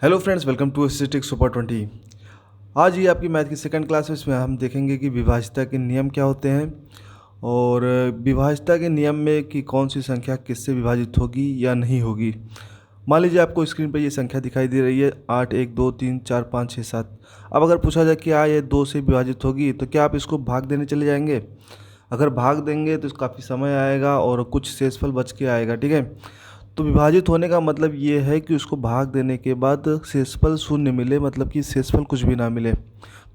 Hello friends, welcome to statistics super 20। आज ये आपकी मैथ की सेकंड क्लास है। इसमें हम देखेंगे कि विभाज्यता के नियम क्या होते हैं और विभाज्यता के नियम में कि कौन सी संख्या किससे विभाजित होगी या नहीं होगी। मान लीजिए आपको स्क्रीन पर ये संख्या दिखाई दे रही है 8, 1, 2, 3, 4, 5, 6, 7। अब अगर पूछा जाए कि ये 2 से विभाजित होगी तो क्या आप इसको भाग देने चले जाएंगे? अगर भाग देंगे तो काफ़ी समय आएगा और कुछ शेषफल बच के आएगा, ठीक है। तो विभाजित होने का मतलब ये है कि उसको भाग देने के बाद शेषफल शून्य मिले, मतलब कि शेषफल कुछ भी ना मिले,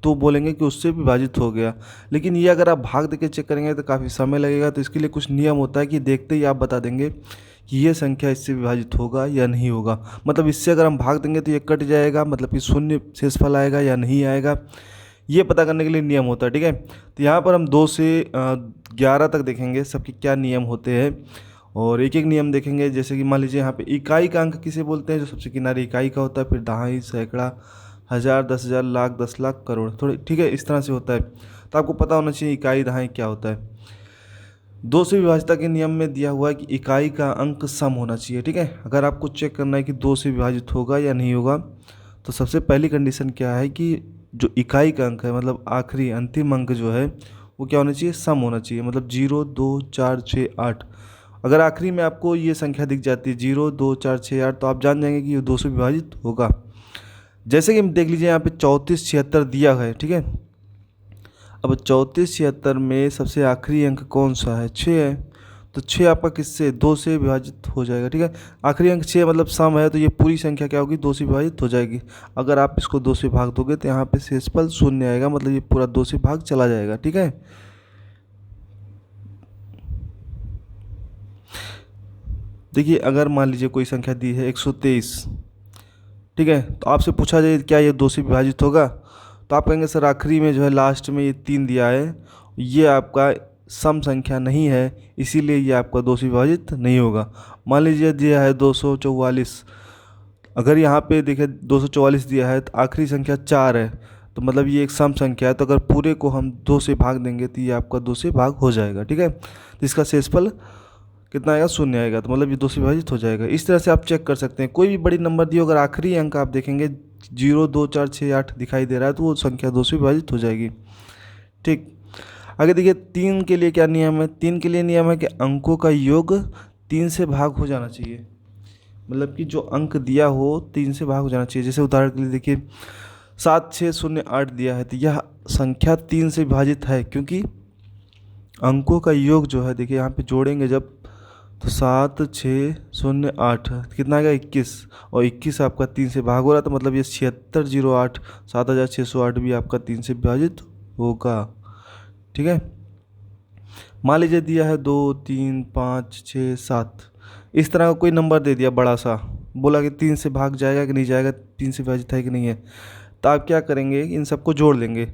तो बोलेंगे कि उससे विभाजित हो गया। लेकिन ये अगर आप भाग दे के चेक करेंगे तो काफ़ी समय लगेगा। तो इसके लिए कुछ नियम होता है कि देखते ही आप बता देंगे कि ये संख्या इससे विभाजित होगा या नहीं होगा। मतलब इससे अगर हम भाग देंगे तो ये कट जाएगा, मतलब कि शून्य शेषफल आएगा या नहीं आएगा, ये पता करने के लिए नियम होता है, ठीक है। तो यहाँ पर हम 2 से 11 तक देखेंगे सबके क्या नियम होते हैं और एक एक नियम देखेंगे। जैसे कि मान लीजिए यहाँ पे इकाई का अंक किसे बोलते हैं, जो सबसे किनारे इकाई का होता है, फिर दहाई, सैकड़ा, हज़ार, 10,000, लाख, 10 लाख, करोड़, थोड़े, ठीक है, इस तरह से होता है। तो आपको पता होना चाहिए इकाई दहाई क्या होता है। 2 से विभाजित के नियम में दिया हुआ है कि इकाई का अंक सम होना चाहिए, ठीक है। अगर आपको चेक करना है कि 2 से विभाजित होगा या नहीं होगा, तो सबसे पहली कंडीशन क्या है कि जो इकाई का अंक है, मतलब आखिरी अंतिम अंक जो है, वो क्या होना चाहिए, सम होना चाहिए। मतलब 0, 2, 4, 6, 8। अगर आखिरी में आपको ये संख्या दिख जाती है 0, 2, 4, 6, 8, तो आप जान जाएंगे कि ये 2 से विभाजित होगा। जैसे कि देख लीजिए यहाँ पे 34, 76 दिया है, ठीक है। अब 34, 76 में सबसे आखिरी अंक कौन सा है, 6 है। तो 6 आपका किससे, 2 से विभाजित हो जाएगा, ठीक है। आखिरी अंक 6 मतलब सम है, तो ये पूरी संख्या क्या होगी, 2 से विभाजित हो जाएगी। अगर आप इसको 2 से भाग दोगे तो यहाँ पे शेषफल शून्य आएगा, मतलब ये पूरा 2 से भाग चला जाएगा, ठीक है। देखिए अगर मान लीजिए कोई संख्या दी है 123, ठीक है, तो आपसे पूछा जाए क्या ये 2 से विभाजित होगा, तो आप कहेंगे सर आखिरी में जो है लास्ट में ये 3 दिया है, ये आपका सम संख्या नहीं है, इसीलिए ये आपका 2 से विभाजित नहीं होगा। मान लीजिए दिया है 244, अगर यहाँ पे देखिए 244 दिया है तो आखिरी संख्या 4 है, तो मतलब ये एक सम संख्या है। तो अगर पूरे को हम 2 से भाग देंगे तो ये आपका 2 से भाग हो जाएगा, ठीक है। तो इसका शेषफल कितना आएगा, शून्य आएगा, तो मतलब ये 2 से विभाजित हो जाएगा। इस तरह से आप चेक कर सकते हैं। कोई भी बड़ी नंबर दी हो, अगर आखिरी अंक आप देखेंगे 0, 2, 4, 6, 8 दिखाई दे रहा है, तो वो संख्या 2 से विभाजित हो जाएगी, ठीक। आगे देखिए 3 के लिए क्या नियम है। 3 के लिए नियम है कि अंकों का योग 3 से भाग हो जाना चाहिए। मतलब कि जो अंक दिया हो 3 से भाग हो जाना चाहिए। जैसे उदाहरण के लिए देखिए 7608 दिया है, तो यह संख्या 3 से विभाजित है, क्योंकि अंकों का योग जो है, देखिए यहाँ पे जोड़ेंगे जब, तो 7608 कितना आएगा, 21, और 21 आपका 3 से भाग हो रहा है, तो मतलब ये 7608, 7608 भी आपका 3 से विभाजित होगा, ठीक है। मान लीजिए दिया है 2, 3, 5, 6, 7, इस तरह का कोई नंबर दे दिया बड़ा सा, बोला कि 3 से भाग जाएगा कि नहीं जाएगा, 3 से विभाजित है कि नहीं है। तो आप क्या करेंगे, इन सबको जोड़ लेंगे,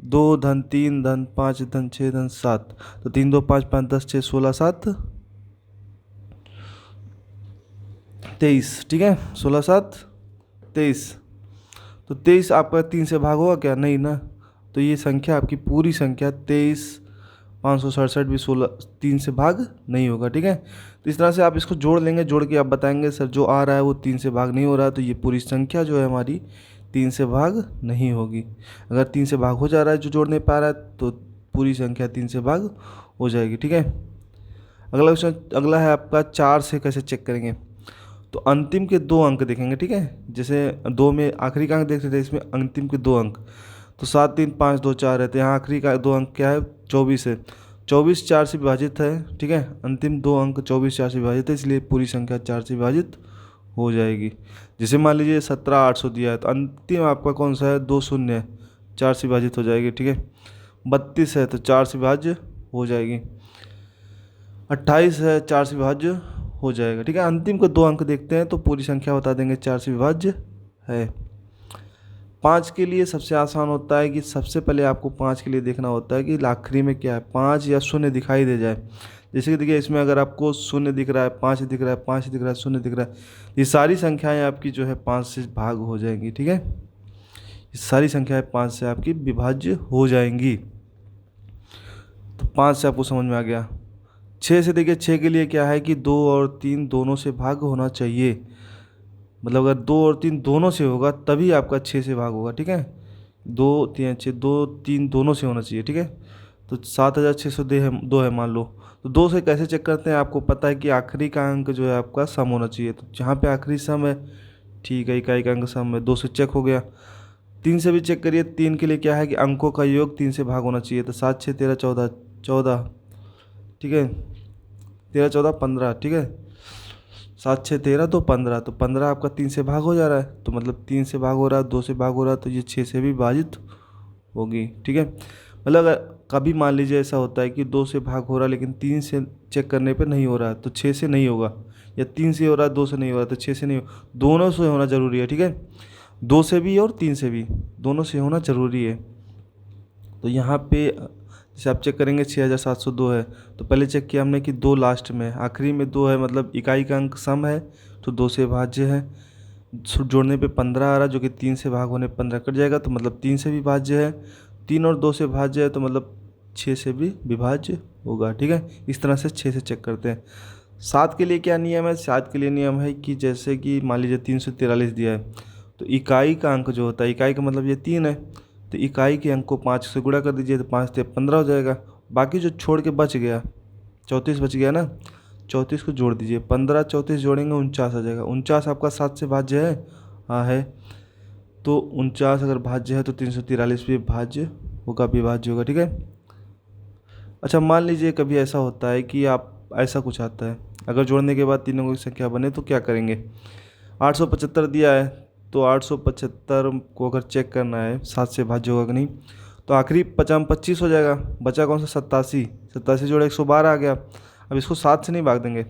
2 धन 3 धन 5 धन 6 धन 7, तो 3, 2, 5, 5, 10, 6, 16, 7, 23, ठीक है, 16, 7, 23। तो 23 आपका 3 से भाग होगा क्या, नहीं ना। तो ये संख्या आपकी पूरी संख्या 23, 567 भी 16 3 से भाग नहीं होगा, ठीक है। तो इस तरह से आप इसको जोड़ लेंगे, जोड़ के आप बताएंगे सर जो आ रहा है वो 3 से भाग नहीं हो रहा है, तो ये पूरी संख्या जो है हमारी 3 से भाग नहीं होगी। अगर 3 से भाग हो जा रहा है, जो जोड़ नहीं पा रहा है, तो पूरी संख्या 3 से भाग हो जाएगी, ठीक है। अगला क्वेश्चन, अगला है आपका 4 से कैसे चेक करेंगे। तो अंतिम के 2 अंक देखेंगे, ठीक है। जैसे 2 में आखिरी का अंक देख रहे थे, इसमें अंतिम के 2 अंक, तो 7, 3, 5, 2, 4 है, तो यहाँ आखिरी का 2 अंक क्या है, 24 है। 24 4 से विभाजित है, ठीक है। अंतिम 2 अंक 24 4 से विभाजित है, इसलिए पूरी संख्या 4 से विभाजित हो जाएगी। जैसे मान लीजिए 17 800 दिया है, तो अंतिम आपका कौन सा है, 2 शून्य है, 4 से विभाजित हो जाएगी, ठीक है। 32 है तो 4 से विभाज्य हो जाएगी। 28 है, 4 से विभाज्य हो जाएगा, ठीक है। अंतिम को 2 अंक देखते हैं तो पूरी संख्या बता देंगे 4 से विभाज्य है। 5 के लिए सबसे आसान होता है कि सबसे पहले आपको 5 के लिए देखना होता है कि आखिरी में क्या है, 5 या शून्य दिखाई दे जाए। जैसे कि देखिए इसमें अगर आपको शून्य दिख रहा है, 5 दिख रहा है, 5 दिख रहा है, शून्य दिख रहा है, ये सारी संख्याएं आपकी जो है 5 से भाग हो जाएंगी, ठीक है। ये सारी संख्याएं 5 से आपकी विभाज्य हो जाएंगी। तो 5 से आपको समझ में आ गया। 6 से देखिए 6 के लिए क्या है कि 2 और 3 दोनों से भाग होना चाहिए। मतलब अगर 2 और 3 दोनों से होगा तभी आपका 6 से भाग होगा, ठीक है। 2 3 6, 2 3 दोनों से होना चाहिए, ठीक है। तो 7600 दो है मान लो। तो 2 से कैसे चेक करते हैं, आपको पता है कि आखिरी का अंक जो है आपका सम होना चाहिए, तो जहाँ पे आखिरी सम है, ठीक है, इकाई का अंक सम है, 2 से चेक हो गया। 3 से भी चेक करिए, 3 के लिए क्या है कि अंकों का योग 3 से भाग होना चाहिए, तो 7 6 13 14 14, ठीक है, 13 14 15, ठीक है, 7 6 13 तो 15, तो 15 आपका 3 से भाग हो जा रहा है, तो मतलब 3 से भाग हो रहा है, 2 से भाग हो रहा है, तो ये 6 से भी विभाजित होगी, ठीक है। मतलब अगर कभी मान लीजिए ऐसा होता है कि 2 से भाग हो रहा है लेकिन 3 से चेक करने पे नहीं हो रहा है, तो 6 से नहीं होगा, या 3 से हो रहा है 2 से नहीं हो रहा है, तो 6 से नहीं हो, दोनों से होना ज़रूरी है, ठीक है। 2 से भी और 3 से भी, दोनों से होना ज़रूरी है। तो यहाँ पे जैसे आप चेक करेंगे 6702 है, तो पहले चेक किया हमने कि 2 लास्ट में, आखिरी में 2 है, मतलब इकाई का अंक सम है, तो 2 से भाज्य है। जोड़ने पे 15 आ रहा जो कि 3 से भाग होने 15 कट जाएगा, तो मतलब 3 से भी भाज्य है। 3 और 2 से भाज्य है, तो मतलब 6 से भी विभाज्य होगा, ठीक है। इस तरह से 6 से चेक करते हैं। 7 के लिए क्या नियम है, 7 के लिए नियम है कि जैसे कि मान लीजिए 343 दिया है, तो इकाई का अंक जो होता है, इकाई का मतलब ये 3 है, तो इकाई के अंक को 5 से गुणा कर दीजिए, तो 5 से 15 हो जाएगा। बाकी जो छोड़ के बच गया, 34 बच गया ना, 34 को जोड़ दीजिए, 15 34 जोड़ेंगे 49 आ जाएगा। 49 आपका 7 से भाज्य है, हाँ है, तो 49 अगर भाज्य है तो 343 भी भाज्य होगा, विभाज्य होगा, ठीक है। अच्छा, मान लीजिए कभी ऐसा होता है कि आप ऐसा कुछ आता है, अगर जोड़ने के बाद तीनों की संख्या बने तो क्या करेंगे। 875 दिया है, तो 875 को अगर चेक करना है 7 से भाज्य होगा कि नहीं, तो आखिरी 25 हो जाएगा, बचा कौन सा 87, 87 जोड़े 112 आ गया। अब इसको 7 से नहीं भाग देंगे,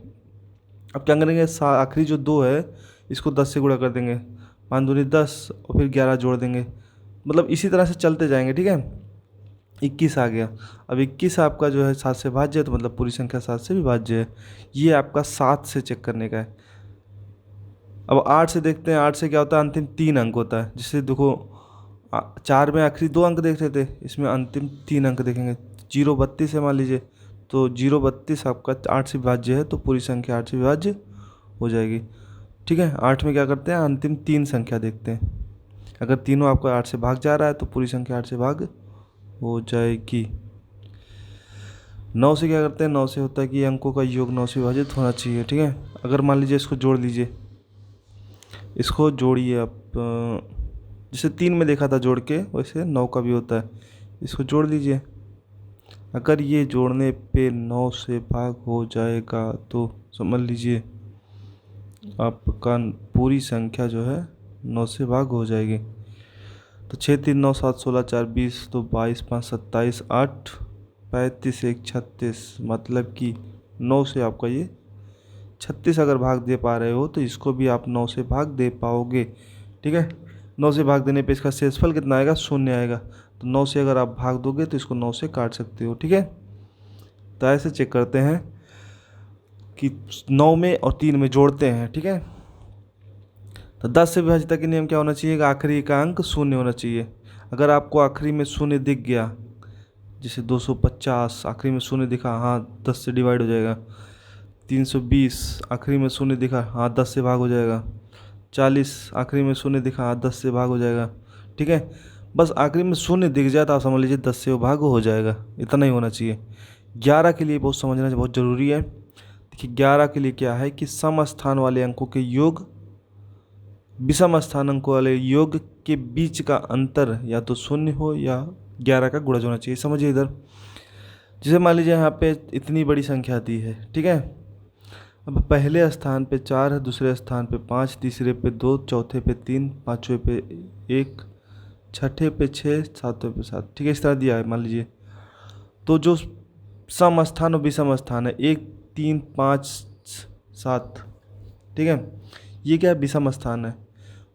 अब क्या करेंगे, आखिरी जो 2 है इसको 10 से गुणा कर देंगे, 5 दूनी 10 और फिर 11 जोड़ देंगे, मतलब इसी तरह से चलते जाएंगे, ठीक है। 21 आ गया, अब 21 आपका जो है 7 से भाज्य है, तो मतलब पूरी संख्या 7 से भी भाज्य है। ये आपका 7 से चेक करने का है। अब 8 से देखते हैं, 8 से क्या होता है, अंतिम 3 अंक होता है, जिससे देखो 4 में आखिरी 2 अंक देख रहे थे, इसमें अंतिम 3 अंक देखेंगे। 0 32 है मान लीजिए, तो 0 32 आपका 8 से विभाज्य है, तो पूरी संख्या 8 से विभाज्य हो जाएगी, ठीक है। 8 में क्या करते हैं, अंतिम 3 संख्या देखते हैं, अगर तीनों आपका 8 से भाग जा रहा है तो पूरी संख्या 8 से भाग हो जाएगी। 9 से क्या करते हैं, 9 से होता है कि अंकों का योग 9 से विभाजित होना चाहिए, ठीक है। अगर मान लीजिए इसको जोड़ लीजिए, इसको जोड़िए आप, जैसे 3 में देखा था जोड़ के, वैसे 9 का भी होता है, इसको जोड़ लीजिए। अगर ये जोड़ने पे 9 से भाग हो जाएगा तो समझ लीजिए आपका पूरी संख्या जो है 9 से भाग हो जाएगी। तो 6 3 9 7 16 4 20, तो 22 5 27 8 35 1 36, मतलब कि 9 से आपका ये 36 अगर भाग दे पा रहे हो तो इसको भी आप 9 से भाग दे पाओगे, ठीक है। 9 से भाग देने पे इसका शेषफल कितना आएगा, 0 आएगा, तो 9 से अगर आप भाग दोगे तो इसको 9 से काट सकते हो, ठीक है। तो ऐसे चेक करते हैं कि 9 में और 3 में जोड़ते हैं, ठीक है। तो 10 से विभाजित के नियम क्या होना चाहिए कि आखिरी का अंक 0 होना चाहिए। अगर आपको आखिरी में 0 दिख गया, जैसे 250 आखिरी में 0 दिखा, हाँ 10 से डिवाइड हो जाएगा। 320 आखिरी में 0 दिखा, हाँ 10 से भाग हो जाएगा। 40 आखिरी में 0 दिखा, हाँ 10 से भाग हो जाएगा, ठीक है। बस आखिरी में 0 दिख जाए तो आप समझ लीजिए 10 से वो भाग हो जाएगा, इतना ही होना चाहिए। 11 के लिए बहुत समझना बहुत ज़रूरी है। देखिए 11 के लिए क्या है कि सम स्थान वाले अंकों के योग विषम स्थान अंकों वाले योग के बीच का अंतर या तो 0 हो या 11 का गुणज होना चाहिए। समझिए इधर, जैसे मान लीजिए यहाँ पे इतनी बड़ी संख्या दी है, ठीक है। अब पहले स्थान पे 4 है, दूसरे स्थान पे 5, तीसरे पे 2, चौथे पे 3, पाँचवें पे 1, छठे पे 6, सातवें पे 7, ठीक है, इस तरह दिया है मान लीजिए। तो जो सम स्थान और विषम स्थान है 1 3 5 7, ठीक है, ये क्या है, विषम स्थान है।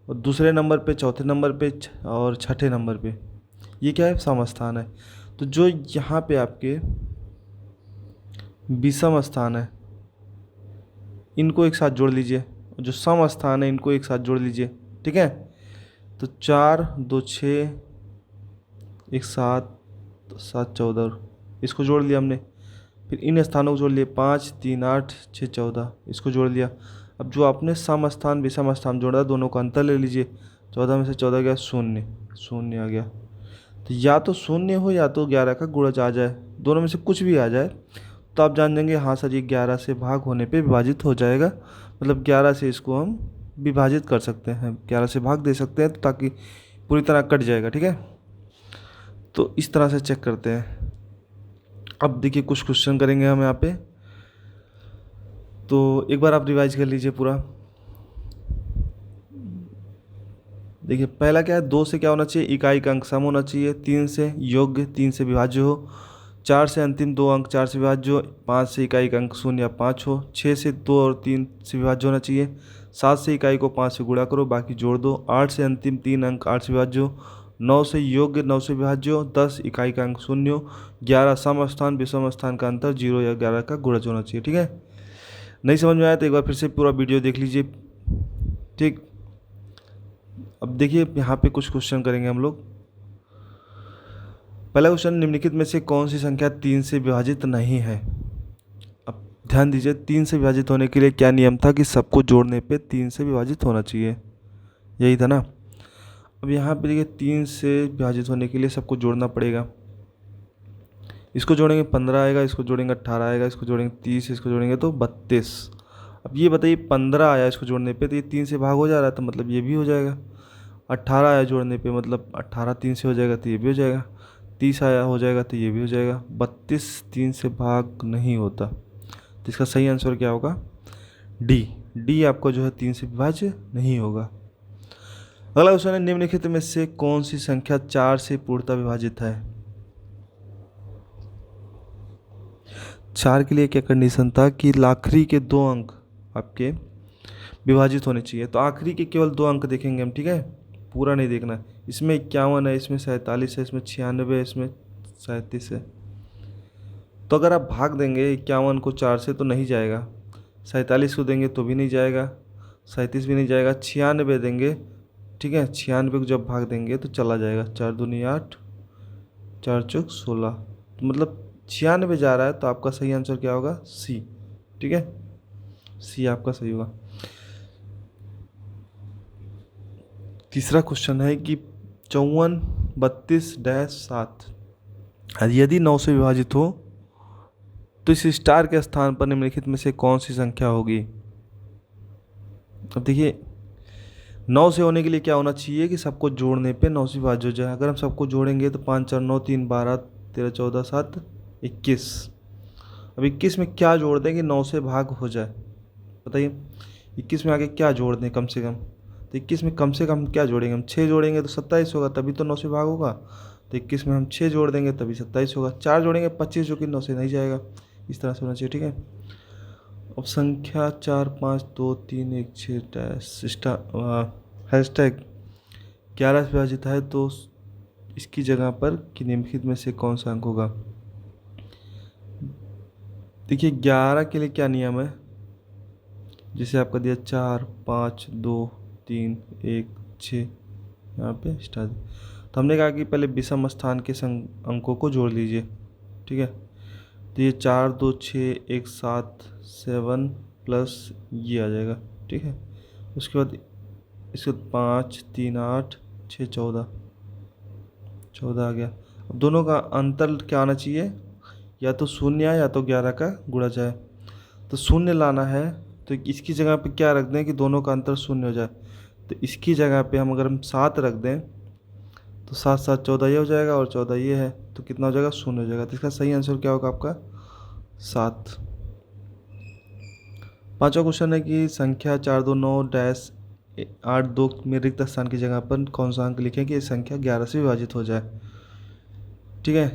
और दूसरे नंबर पे, चौथे नंबर पे और छठे नंबर पे ये क्या है, सम स्थान है। तो जो यहाँ पे आपके विषम स्थान है इनको एक साथ जोड़ लीजिए, जो सम स्थान है इनको एक साथ जोड़ लीजिए, ठीक है। तो 4 2 6 1 7 7 14, इसको जोड़ लिया हमने। फिर इन स्थानों को जोड़ लिए, 5 3 8 6 14, इसको जोड़ लिया। अब जो आपने सम स्थान विषम स्थान जोड़ा दोनों का अंतर ले लीजिए। 14 में से 14 गया शून्य, शून्य आ गया। तो या तो शून्य हो या तो 11 का गुणज आ जाए, दोनों में से कुछ भी आ जाए तो आप जान देंगे हाँ सर ये 11 से भाग होने पे विभाजित हो जाएगा। मतलब 11 से इसको हम विभाजित कर सकते हैं, 11 से भाग दे सकते हैं ताकि पूरी तरह कट जाएगा। ठीक है, तो इस तरह से चेक करते हैं। अब देखिए कुछ क्वेश्चन करेंगे हम यहाँ पे, तो एक बार आप रिवाइज कर लीजिए पूरा। देखिए पहला क्या है, 2 से क्या होना चाहिए, इकाई का अंक सम होना चाहिए, 3 से योग्य 3 से विभाज्य हो, 4 से अंतिम 2 अंक 4 से विभाज्य हो, 5 से इकाई का अंक 0 या 5 हो, 6 से 2 और 3 से विभाज्य होना चाहिए, 7 से इकाई को 5 से गुणा करो बाकी जोड़ दो, 8 से अंतिम 3 अंक 8 से विभाज्य हो, 9 से योग्य 9 से विभाज्य हो, 10 इकाई का अंक 0 हो, 11 सम स्थान विषम स्थान का अंतर 0 या 11 का गुणज होना चाहिए। ठीक है, नहीं समझ में आया तो एक बार फिर से पूरा वीडियो देख लीजिए। ठीक, अब देखिए यहाँ पे कुछ क्वेश्चन करेंगे हम लोग। पहला क्वेश्चन, निम्नलिखित में से कौन सी संख्या 3 से विभाजित नहीं है। अब ध्यान दीजिए 3 से विभाजित होने के लिए क्या नियम था कि सबको जोड़ने पे 3 से विभाजित होना चाहिए, यही था ना। अब यहाँ पे देखिए 3 से विभाजित होने के लिए सबको जोड़ना पड़ेगा। इसको जोड़ेंगे 15 आएगा, इसको जोड़ेंगे 18 आएगा, इसको जोड़ेंगे 30, इसको जोड़ेंगे तो 32। अब ये बताइए 15 आया इसको जोड़ने पे तो ये 3 से भाग हो जा रहा है तो मतलब ये भी हो जाएगा। 18 आया जोड़ने पे मतलब 18 3 से हो जाएगा तो ये भी हो जाएगा। 30 आया हो जाएगा तो ये भी हो जाएगा। 32 3 से भाग नहीं होता तो इसका सही आंसर क्या होगा, डी। डी आपको जो है 3 से विभाज्य नहीं होगा। अगला क्वेश्चन है, निम्नलिखित में से कौन सी संख्या 4 से पूर्णतः विभाजित है। 4 के लिए क्या कंडीशन था कि आखिरी के 2 अंक आपके विभाजित होने चाहिए, तो आखिरी के केवल 2 अंक देखेंगे हम। ठीक है, पूरा नहीं देखना। इसमें 51 है, इसमें 47 है, इसमें 96 है, इसमें 37 है। तो अगर आप भाग देंगे 51 को 4 से तो नहीं जाएगा, 47 को देंगे तो भी नहीं जाएगा, 37 भी नहीं जाएगा, 96 देंगे। ठीक है, 96 को जब भाग देंगे तो चला जाएगा, 4 दूनी 8, 4 चौक 16, तो मतलब 96 जा रहा है। तो आपका सही आंसर क्या होगा, सी। ठीक है, सी आपका सही होगा। तीसरा क्वेश्चन है कि 54 32-7 यदि 9 से विभाजित हो तो इस स्टार के स्थान पर निम्नलिखित में से कौन सी संख्या होगी। अब देखिए 9 से होने के लिए क्या होना चाहिए कि सबको जोड़ने पे 9 से विभाज्य हो जाए। अगर हम सबको जोड़ेंगे तो 5 4 9 3 12 13 14 7 21। अब 21 में क्या जोड़ दें कि 9 से भाग हो जाए, बताइए 21 में आगे क्या जोड़ दें कम से कम। तो 21 में कम से कम क्या जोड़ेंगे हम, 6 जोड़ेंगे तो 27 होगा, तभी तो 9 से भाग होगा। तो 21 में हम 6 जोड़ देंगे तभी 27 होगा। 4 जोड़ेंगे 25 जो कि 9 से नहीं जाएगा। इस तरह से होना चाहिए। ठीक है, अब संख्या 4 5 2 3 1 6 हैशटैग 11 से विभाजित है तो इसकी जगह पर कि निम्नलिखित में से कौन सा अंक होगा। देखिए 11 के लिए क्या नियम है, जैसे आपका दिया 4 5 2 3 1 6, यहाँ पे स्टार। तो हमने कहा कि पहले विषम स्थान के अंकों को जोड़ लीजिए। ठीक है, तो ये 4 2 6 1 7 7 प्लस ये आ जाएगा। ठीक है, उसके बाद इसके 5 3 8 6 14 14 आ गया। अब दोनों का अंतर क्या आना चाहिए, या तो 0 या तो 11 का गुणा जाए। तो 0 लाना है तो इसकी जगह पे क्या रख दें कि दोनों का अंतर 0 हो जाए। तो इसकी जगह पे हम अगर 7 रख दें तो 7 7 14 ये हो जाएगा और 14 ये है, तो कितना हो जाएगा, 0 हो जाएगा। तो इसका सही आंसर क्या होगा आपका, 7। पांचवा क्वेश्चन है कि संख्या 429-82 में रिक्त स्थान की जगह पर कौन सा अंक लिखें कि ये संख्या 11 से विभाजित हो जाए। ठीक है,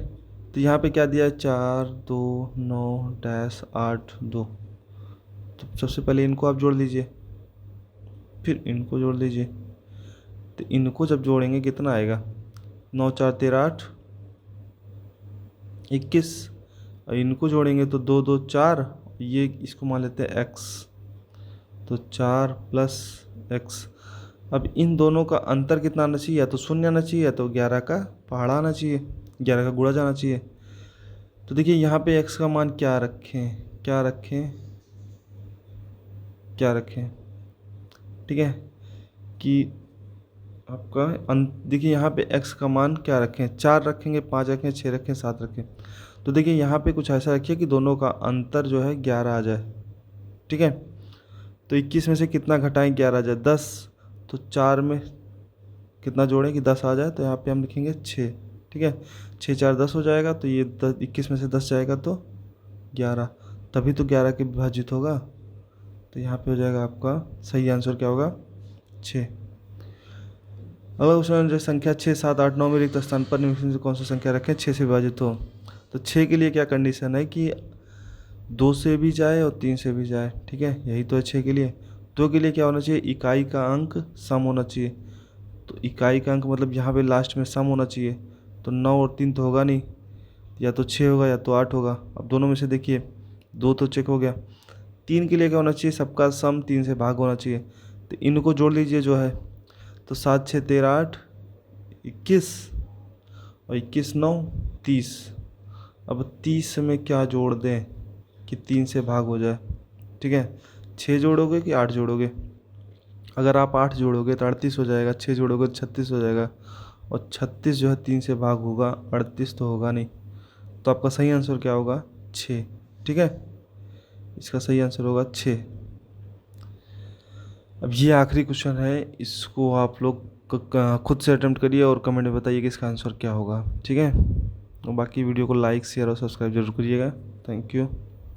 तो यहाँ पे क्या दिया है, 429-82। तो सबसे पहले इनको आप जोड़ लीजिए, फिर इनको जोड़ लीजिए। तो इनको जब जोड़ेंगे कितना आएगा, 9 4 13 8 21। और इनको जोड़ेंगे तो 2 2 4, ये इसको मान लेते हैं x, तो 4 प्लस x। अब इन दोनों का अंतर कितना आना चाहिए, या तो 0 आना चाहिए या तो 11 का पहाड़ा आना चाहिए, 11 का गुणा जाना चाहिए। तो देखिए यहाँ पे x का मान क्या रखें, क्या रखें, ठीक है, कि आपका देखिए यहाँ पे x का मान क्या रखें, 4 रखेंगे, 5 रखें, 6 रखें, 7 रखें। तो देखिए यहाँ पे कुछ ऐसा रखिए कि दोनों का अंतर जो है 11 आ जाए, ठीक है। तो 21 में से कितना घटाएं, 11 आ जाए, 10। तो 4 में कितना जोड़ें कि 10 आ जाए, तो यहाँ पे हम लिखेंगे 6, ठीक है। 6 4 10 हो जाएगा, तो ये 21 में से 10 जाएगा तो 11, तभी तो 11 के विभाजित होगा। तो यहाँ पे हो जाएगा आपका सही आंसर क्या होगा, 6। अगला क्वेश्चन जो संख्या 6 7 8 9 में रिक्त स्थान पर निम्नलिखित में से कौन सी संख्या रखें 6 से विभाजित हो। तो 6 के लिए क्या कंडीशन है कि 2 से भी जाए और 3 से भी जाए, ठीक है, यही तो है 6 के लिए। 2 के लिए क्या होना चाहिए, इकाई का अंक सम होना चाहिए। तो इकाई का अंक मतलब यहाँ पे लास्ट में सम होना चाहिए। तो 9 और 3 तो होगा नहीं, या तो 6 होगा या तो 8 होगा। अब दोनों में से देखिए 2 तो चेक हो गया। 3 के लिए क्या होना चाहिए, सबका सम 3 से भाग होना चाहिए। तो इनको जोड़ लीजिए जो है, तो 7 6 13 8 21 और 21 9 30। अब 30 में क्या जोड़ दें कि 3 से भाग हो जाए, ठीक है। 6 जोड़ोगे कि 8 जोड़ोगे, अगर आप 8 जोड़ोगे तो 38 हो जाएगा, 6 जोड़ोगे तो 36 हो जाएगा, और 36 जो है 3 से भाग होगा, 38 तो होगा नहीं। तो आपका सही आंसर क्या होगा, 6, ठीक है। इसका सही आंसर होगा 6। अब ये आखिरी क्वेश्चन है, इसको आप लोग खुद से अटेम्प्ट करिए और कमेंट में बताइए कि इसका आंसर क्या होगा, ठीक है। और बाकी वीडियो को लाइक शेयर और सब्सक्राइब जरूर करिएगा। Thank you.